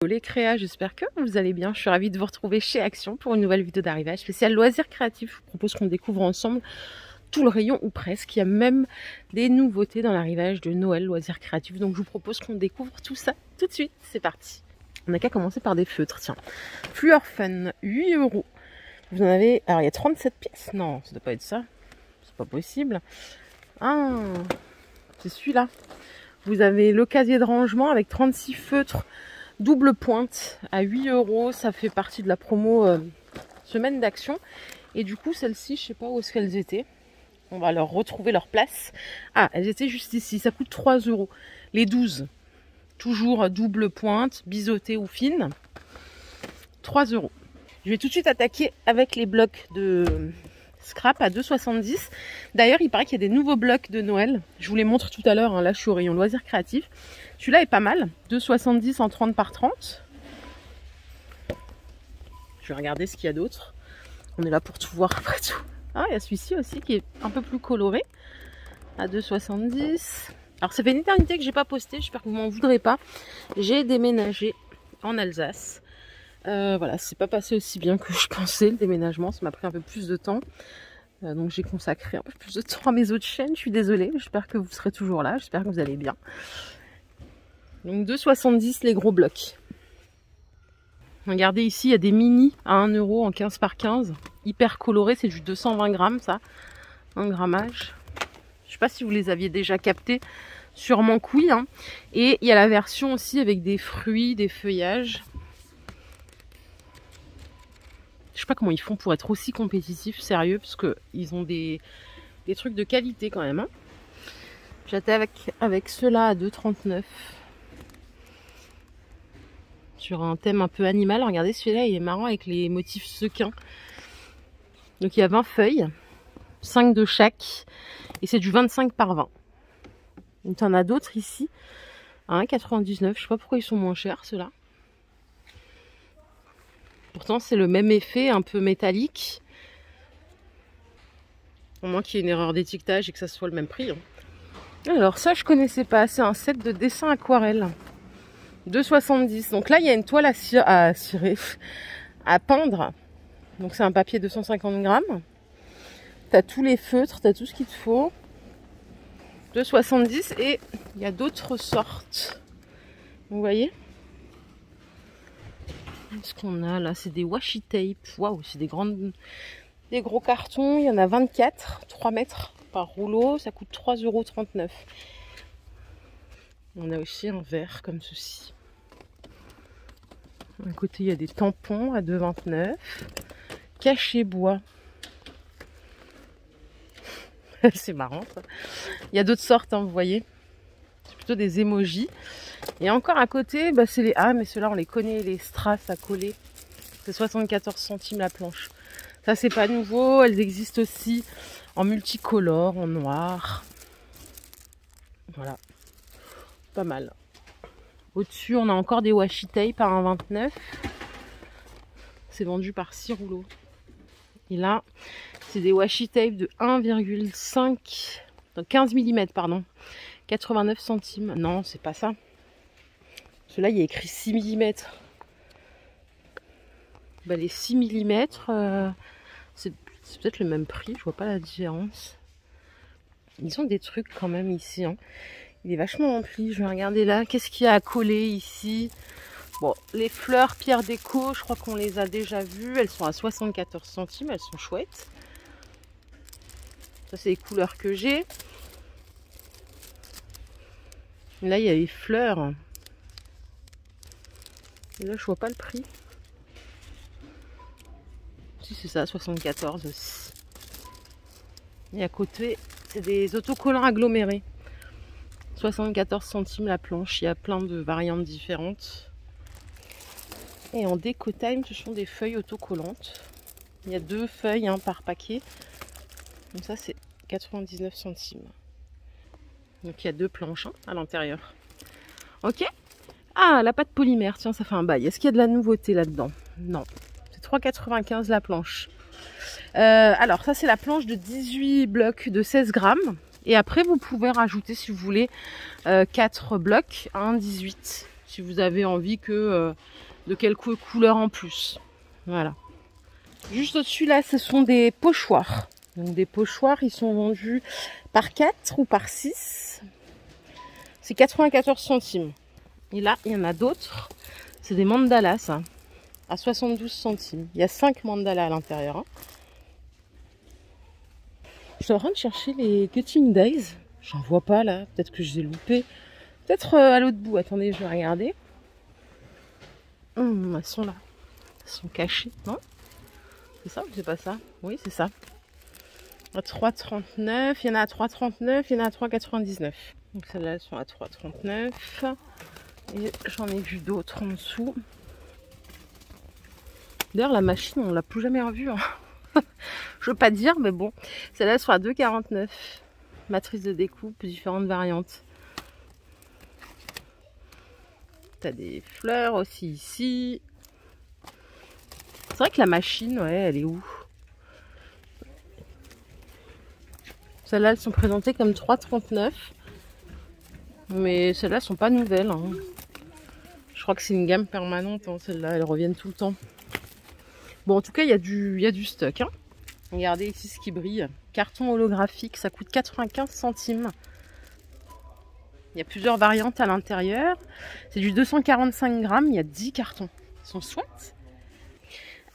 Les créas, j'espère que vous allez bien. Je suis ravie de vous retrouver chez Action pour une nouvelle vidéo d'arrivage spéciale loisirs créatifs. Je vous propose qu'on découvre ensemble tout le rayon ou presque. Il y a même des nouveautés dans l'arrivage de Noël loisirs créatifs. Donc je vous propose qu'on découvre tout ça tout de suite. C'est parti. On n'a qu'à commencer par des feutres. Tiens, Fluor Fun, 8 €. Vous en avez... Alors il y a 37 pièces. Non, ça ne doit pas être ça. C'est pas possible. Ah, c'est celui-là. Vous avez le casier de rangement avec 36 feutres double pointe à 8 €. Ça fait partie de la promo semaine d'action. Et du coup, celles-ci, je sais pas où est-ce qu'elles étaient. On va leur retrouver leur place. Ah, elles étaient juste ici. Ça coûte 3 €. Les 12. Toujours double pointe, biseautée ou fine. 3 €. Je vais tout de suite attaquer avec les blocs de scrap à 2,70 €. D'ailleurs, il paraît qu'il y a des nouveaux blocs de Noël. Je vous les montre tout à l'heure. Hein. Là, je suis au rayon loisirs créatifs. Celui-là est pas mal. 2,70 € en 30 par 30. Je vais regarder ce qu'il y a d'autre. On est là pour tout voir après tout. Ah, il y a celui-ci aussi qui est un peu plus coloré. À 2,70 €. Alors, ça fait une éternité que j'ai pas posté. J'espère que vous m'en voudrez pas. J'ai déménagé en Alsace. Voilà, c'est pas passé aussi bien que je pensais le déménagement. Ça m'a pris un peu plus de temps. Donc j'ai consacré un peu plus de temps à mes autres chaînes. Je suis désolée. J'espère que vous serez toujours là. J'espère que vous allez bien. Donc 2,70 € les gros blocs. Regardez ici, il y a des mini à 1 € en 15 par 15. Hyper coloré, c'est du 220 grammes ça. Un grammage. Je sais pas si vous les aviez déjà captés. Sûrement que oui. Hein. Et il y a la version aussi avec des fruits, des feuillages. Je sais pas comment ils font pour être aussi compétitifs, sérieux, parce qu'ils ont des trucs de qualité quand même. Hein. J'étais avec ceux-là à 2,39 €. Sur un thème un peu animal. Regardez, celui-là, il est marrant avec les motifs sequins. Donc il y a 20 feuilles, 5 de chaque, et c'est du 25 par 20. Donc il y en a d'autres ici, à 1,99 €. Je sais pas pourquoi ils sont moins chers, ceux-là. Pourtant, c'est le même effet, un peu métallique. Au moins qu'il y ait une erreur d'étiquetage et que ça soit le même prix. Hein. Alors ça, je connaissais pas. C'est un set de dessin aquarelle. 2,70 €. Donc là, il y a une toile à peindre. Donc c'est un papier 250 grammes. Tu as tous les feutres, tu as tout ce qu'il te faut. 2,70 € et il y a d'autres sortes. Vous voyez? Ce qu'on a là, c'est des washi tape. Waouh, c'est des gros cartons. Il y en a 24, 3 mètres par rouleau. Ça coûte 3,39 €. On a aussi un verre comme ceci. À côté, il y a des tampons à 2,29 €. Cachet bois. C'est marrant ça. Il y a d'autres sortes, hein, vous voyez. C'est plutôt des emojis. Et encore à côté, bah, c'est les... Ah, mais ceux-là, on les connaît, les strass à coller. C'est 74 centimes la planche. Ça, c'est pas nouveau. Elles existent aussi en multicolore, en noir. Voilà. Pas mal. Au-dessus, on a encore des washi tape à 1,29 €. C'est vendu par 6 rouleaux. Et là, c'est des washi tape de 1,5... Donc 15 mm, pardon. 89 centimes. Non, c'est pas ça. Celui-là, il y a écrit 6 mm. Bah, les 6 mm, c'est peut-être le même prix. Je vois pas la différence. Ils ont des trucs quand même ici. Hein. Il est vachement rempli. Je vais regarder là. Qu'est-ce qu'il y a à coller ici? Bon, les fleurs pierre déco, je crois qu'on les a déjà vues. Elles sont à 74 centimes. Elles sont chouettes. Ça, c'est les couleurs que j'ai. Là, il y a les fleurs. Et là, je vois pas le prix. Si, c'est ça, 74 aussi. Et à côté, c'est des autocollants agglomérés. 74 centimes la planche. Il y a plein de variantes différentes. Et en déco time, ce sont des feuilles autocollantes. Il y a 2 feuilles hein, par paquet. Donc ça, c'est 99 centimes. Donc il y a 2 planches hein, à l'intérieur. Ok. Ah, la pâte polymère. Tiens, ça fait un bail. Est-ce qu'il y a de la nouveauté là-dedans? Non. C'est 3,95 la planche. Alors, ça, c'est la planche de 18 blocs de 16 grammes. Et après, vous pouvez rajouter, si vous voulez, 4 blocs à 1,18 €. si vous avez envie que de quelques couleurs en plus. Voilà. Juste au-dessus là, ce sont des pochoirs. Donc des pochoirs, ils sont vendus par 4 ou par 6. C'est 94 centimes. Et là, il y en a d'autres. C'est des mandalas, ça, à 72 centimes. Il y a 5 mandalas à l'intérieur. Hein. Je suis en train de chercher les Cutting Days. J'en vois pas là. Peut-être que je les ai loupés. Peut-être à l'autre bout. Attendez, je vais regarder. Elles sont là. Elles sont cachées, non? C'est ça ou c'est pas ça? Oui, c'est ça. À 3,39. Il y en a à 3,39. Il y en a à 3,99. Donc celles-là, elles sont à 3,39. Et j'en ai vu d'autres en dessous. D'ailleurs, la machine, on l'a plus jamais revue. Hein. Je veux pas dire, mais bon. Celle-là, elles sont à 2,49. Matrice de découpe, différentes variantes. T'as des fleurs aussi ici. C'est vrai que la machine, ouais, elle est où? Celles-là, elles sont présentées comme 3,39. Mais celles-là sont pas nouvelles. Hein. Je crois que c'est une gamme permanente. Hein, celles-là, elles reviennent tout le temps. Bon, en tout cas, il y a du stock. Hein. Regardez ici ce qui brille. Carton holographique, ça coûte 95 centimes. Il y a plusieurs variantes à l'intérieur. C'est du 245 grammes. Il y a 10 cartons. Ils sont chouettes.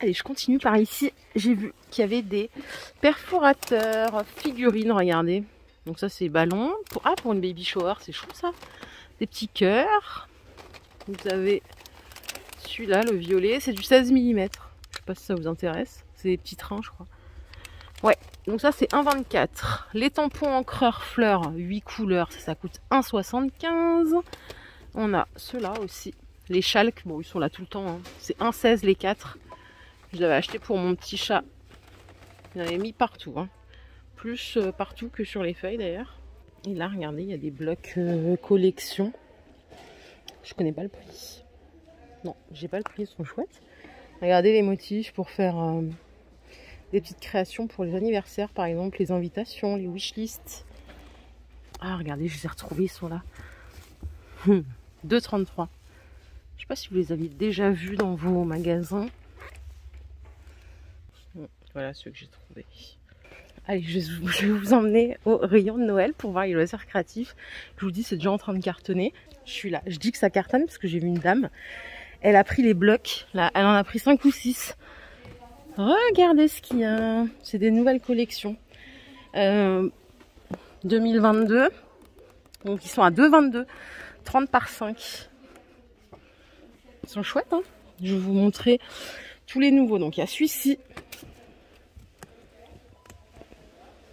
Allez, je continue par ici. J'ai vu qu'il y avait des perforateurs, figurines, regardez. Donc ça, c'est ballon. Pour une baby shower, c'est chou ça. Des petits cœurs. Vous avez celui-là, le violet. C'est du 16 mm. Je sais pas si ça vous intéresse. C'est des petits trains, je crois. Ouais, donc ça, c'est 1,24. Les tampons encreurs fleurs, 8 couleurs. Ça coûte 1,75. On a ceux-là aussi. Les chalks, bon, ils sont là tout le temps. Hein. C'est 1,16 les 4. Je l'avais acheté pour mon petit chat. Il en avait mis partout. Hein. Plus partout que sur les feuilles d'ailleurs. Et là, regardez, il y a des blocs collection. Je connais pas le prix. Non, j'ai pas le prix, ils sont chouettes. Regardez les motifs pour faire des petites créations pour les anniversaires, par exemple, les invitations, les wishlists. Ah, regardez, je les ai retrouvés, ils sont là. 2,33. Je sais pas si vous les aviez déjà vus dans vos magasins. Voilà ceux que j'ai trouvés. Allez, je vais vous emmener au rayon de Noël pour voir les loisirs créatifs. Je vous dis, c'est déjà en train de cartonner. Je suis là. Je dis que ça cartonne parce que j'ai vu une dame. Elle a pris les blocs. Là, elle en a pris 5 ou 6. Regardez ce qu'il y a. C'est des nouvelles collections. 2022. Donc, ils sont à 2,22. 30 par 5. Ils sont chouettes, hein. Je vais vous montrer tous les nouveaux. Donc, il y a celui-ci.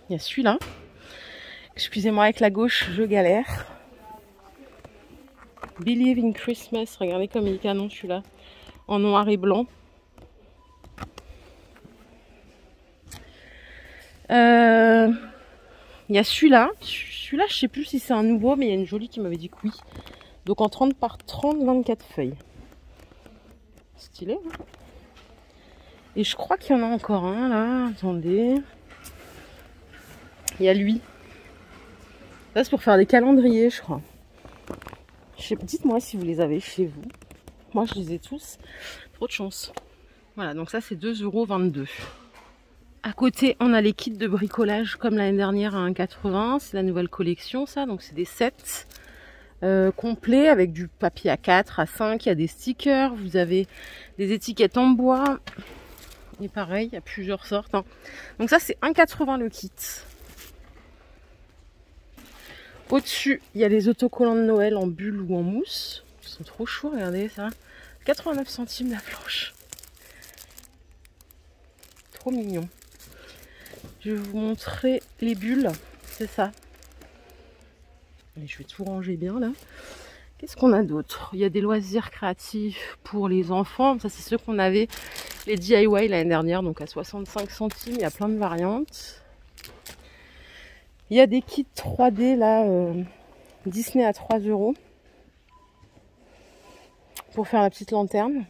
Il y a celui-là. Excusez-moi, avec la gauche, je galère. Believe in Christmas. Regardez comme il est canon celui-là. En noir et blanc. Il y a celui-là. Celui-là, je sais plus si c'est un nouveau, mais il y a une jolie qui m'avait dit que oui. Donc en 30 par 30, 24 feuilles. Stylé, hein. Et je crois qu'il y en a encore un là. Attendez. Il y a lui. Ça, c'est pour faire des calendriers, je crois. Dites-moi si vous les avez chez vous. Moi, je les ai tous. Trop de chance. Voilà, donc ça, c'est 2,22 €. À côté, on a les kits de bricolage comme l'année dernière à 1,80 €. C'est la nouvelle collection, ça. Donc, c'est des sets complets avec du papier A4, A5. Il y a des stickers. Vous avez des étiquettes en bois. Et pareil, il y a plusieurs sortes. Hein. Donc, ça, c'est 1,80 € le kit. Au-dessus, il y a les autocollants de Noël en bulle ou en mousse. Ils sont trop chauds, regardez ça. 89 centimes la planche. Trop mignon. Je vais vous montrer les bulles. C'est ça. Et je vais tout ranger bien là. Qu'est-ce qu'on a d'autre? Il y a des loisirs créatifs pour les enfants. Ça, c'est ceux qu'on avait, les DIY l'année dernière, donc à 65 centimes. Il y a plein de variantes. Il y a des kits 3D là, Disney à 3 € pour faire la petite lanterne.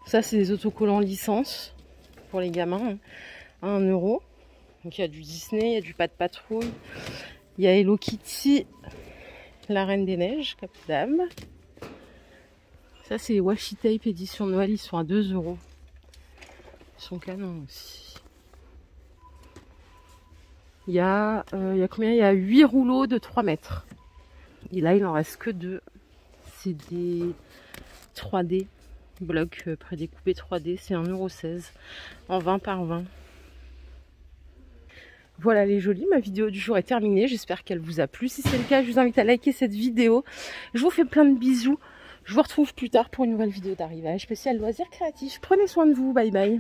Ça, c'est des autocollants licence pour les gamins, à 1 €. Donc il y a du Disney, il y a du Pat' Patrouille, il y a Hello Kitty, La Reine des Neiges, Cap Dame. Ça, c'est washi tape édition Noël. Ils sont à 2 €. Ils sont canons aussi. Il y a combien? Il y a 8 rouleaux de 3 mètres. Et là, il en reste que 2. C'est des 3D. Blocs prédécoupés 3D. C'est 1,16 € en 20 par 20. Voilà les jolis, ma vidéo du jour est terminée. J'espère qu'elle vous a plu. Si c'est le cas, je vous invite à liker cette vidéo. Je vous fais plein de bisous. Je vous retrouve plus tard pour une nouvelle vidéo d'arrivage spéciale loisirs créatifs. Prenez soin de vous. Bye bye.